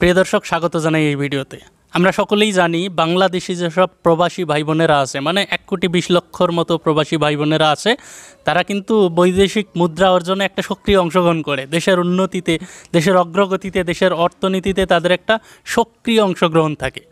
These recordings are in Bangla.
প্রিয় দর্শক, স্বাগত জানাই এই ভিডিওতে। আমরা সকলেই জানি বাংলাদেশি যেসব প্রবাসী ভাই বোনেরা আছে, মানে 1,20,00,000-র মতো প্রবাসী ভাই বোনেরা আছে, তারা কিন্তু বৈদেশিক মুদ্রা অর্জনে একটা সক্রিয় অংশগ্রহণ করে। দেশের উন্নতিতে, দেশের অগ্রগতিতে, দেশের অর্থনীতিতে তাদের একটা সক্রিয় অংশগ্রহণ থাকে।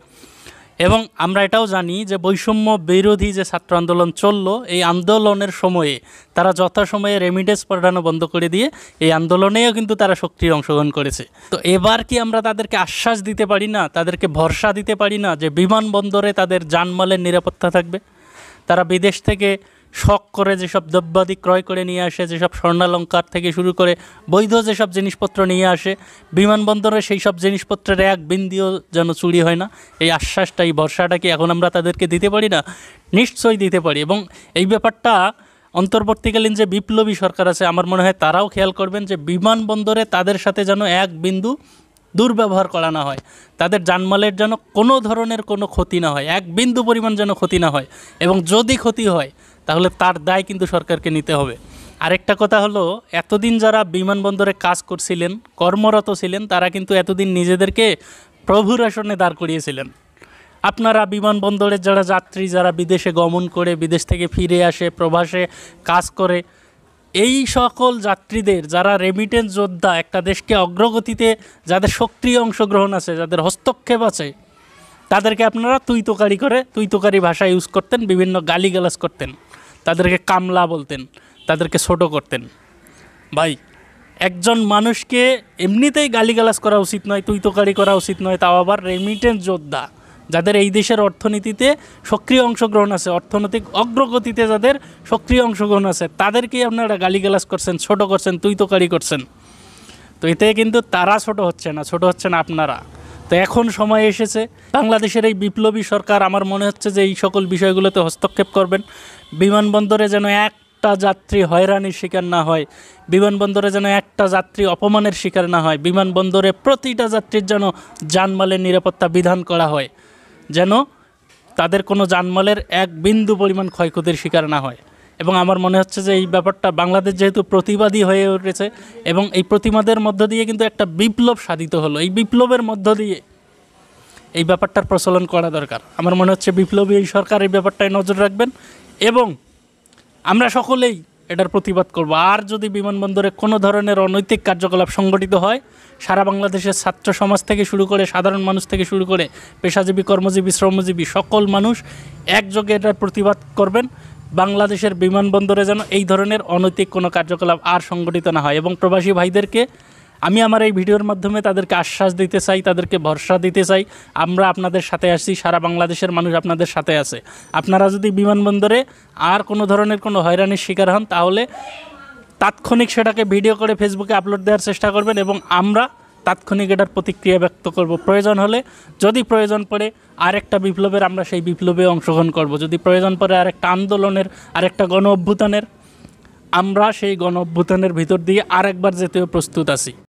এবং আমরা এটাও জানি যে বৈষম্য বিরোধী যে ছাত্র আন্দোলন চললো, এই আন্দোলনের সময়ে তারা যথাসময়ে রেমিটেন্স পাঠানো বন্ধ করে দিয়ে এই আন্দোলনেও কিন্তু তারা সক্রিয় অংশগ্রহণ করেছে। তো এবার কি আমরা তাদেরকে আশ্বাস দিতে পারি না, তাদেরকে ভরসা দিতে পারি না যে বিমানবন্দরে তাদের জানমালের নিরাপত্তা থাকবে? তারা বিদেশ থেকে শখ করে যেসব দ্রব্যাদি ক্রয় করে নিয়ে আসে, যেসব স্বর্ণালঙ্কার থেকে শুরু করে বৈধ যেসব জিনিসপত্র নিয়ে আসে, বিমানবন্দরে সেই সব জিনিসপত্রের এক বিন্দুও যেন চুরি হয় না, এই আশ্বাসটা, এই ভরসাটা কি এখন আমরা তাদেরকে দিতে পারি না? নিশ্চয়ই দিতে পারি। এবং এই ব্যাপারটা অন্তর্বর্তীকালীন যে বিপ্লবী সরকার আছে, আমার মনে হয় তারাও খেয়াল করবেন যে বিমানবন্দরে তাদের সাথে যেন এক বিন্দু দুর্ব্যবহার করা না হয়, তাদের জানমালের যেন কোনো ধরনের কোনো ক্ষতি না হয়, এক বিন্দু পরিমাণ যেন ক্ষতি না হয়। এবং যদি ক্ষতি হয় তাহলে তার দায় কিন্তু সরকারকে নিতে হবে। আরেকটা কথা হলো, এতদিন যারা বিমানবন্দরে কাজ করছিলেন, কর্মরত ছিলেন, তারা কিন্তু এতদিন নিজেদেরকে প্রভুর আসনে দাঁড় করিয়েছিলেন। আপনারা বিমানবন্দরের যারা যাত্রী, যারা বিদেশে গমন করে, বিদেশ থেকে ফিরে আসে, প্রবাসে কাজ করে, এই সকল যাত্রীদের, যারা রেমিটেন্স যোদ্ধা, একটা দেশকে অগ্রগতিতে যাদের সক্রিয় অংশগ্রহণ আছে, যাদের হস্তক্ষেপ আছে, তাদেরকে আপনারা তুই তোকারি ভাষা ইউজ করতেন, বিভিন্ন গালিগালাজ করতেন, তাদেরকে কামলা বলতেন, তাদেরকে ছোটো করতেন। ভাই, একজন মানুষকে এমনিতেই গালিগালাজ করা উচিত নয়, তুই তোকারি করা উচিত নয়, তাও আবার রেমিটেন্স যোদ্ধা, যাদের এই দেশের অর্থনীতিতে সক্রিয় অংশগ্রহণ আছে, অর্থনৈতিক অগ্রগতিতে যাদের সক্রিয় অংশগ্রহণ আছে, তাদেরকেই আপনারা গালিগালাজ করছেন, ছোটো করছেন, তুই তোকারি করছেন। তো এতে কিন্তু তারা ছোট হচ্ছে না আপনারা। তো এখন সময় এসেছে বাংলাদেশের এই বিপ্লবী সরকার, আমার মনে হচ্ছে যে এই সকল বিষয়গুলোতে হস্তক্ষেপ করবেন। বিমানবন্দরে যেন একটা যাত্রী হয়রানির শিকার না হয়, বিমানবন্দরে যেন একটা যাত্রী অপমানের শিকার না হয়, বিমানবন্দরে প্রতিটা যাত্রীর যেন জানমালের নিরাপত্তা বিধান করা হয়, যেন তাদের কোনো জানমালের এক বিন্দু পরিমাণ ক্ষয়ক্ষতির শিকার না হয়। এবং আমার মনে হচ্ছে যে এই ব্যাপারটা বাংলাদেশ যেহেতু প্রতিবাদী হয়ে উঠেছে, এবং এই প্রতিবাদের মধ্য দিয়ে কিন্তু একটা বিপ্লব সাধিত হলো, এই বিপ্লবের মধ্য দিয়ে এই ব্যাপারটার প্রচলন করা দরকার। আমার মনে হচ্ছে বিপ্লবী এই সরকার এই ব্যাপারটায় নজর রাখবেন, এবং আমরা সকলেই এটার প্রতিবাদ করব। আর যদি বিমানবন্দরে কোনো ধরনের অনৈতিক কার্যকলাপ সংগঠিত হয়, সারা বাংলাদেশের ছাত্র সমাজ থেকে শুরু করে, সাধারণ মানুষ থেকে শুরু করে, পেশাজীবী, কর্মজীবী, শ্রমজীবী সকল মানুষ একযোগে এটার প্রতিবাদ করবেন। বাংলাদেশের বিমানবন্দরে যেন এই ধরনের অনৈতিক কোনো কার্যকলাপ আর সংগঠিত না হয়। এবং প্রবাসী ভাইদেরকে আমি আমার এই ভিডিওর মাধ্যমে তাদেরকে আশ্বাস দিতে চাই, তাদেরকে ভরসা দিতে চাই, আমরা আপনাদের সাথে আছি, সারা বাংলাদেশের মানুষ আপনাদের সাথে আছে। আপনারা যদি বিমানবন্দরে আর কোনো ধরনের কোনো হয়রানির শিকার হন, তাহলে তাৎক্ষণিক সেটাকে ভিডিও করে ফেসবুকে আপলোড দেওয়ার চেষ্টা করবেন, এবং আমরা তাৎক্ষণিক এটার প্রতিক্রিয়া ব্যক্ত করব। প্রয়োজন হলে, যদি প্রয়োজন পড়ে আরেকটা বিপ্লবের, আমরা সেই বিপ্লবে অংশগ্রহণ করব। যদি প্রয়োজন পড়ে আরেকটা আন্দোলনের, আরেকটা গণ অভ্যুত্থানের, আমরা সেই গণ অভ্যুত্থানের ভিতর দিয়ে আরেকবার যেতেও প্রস্তুত আছি।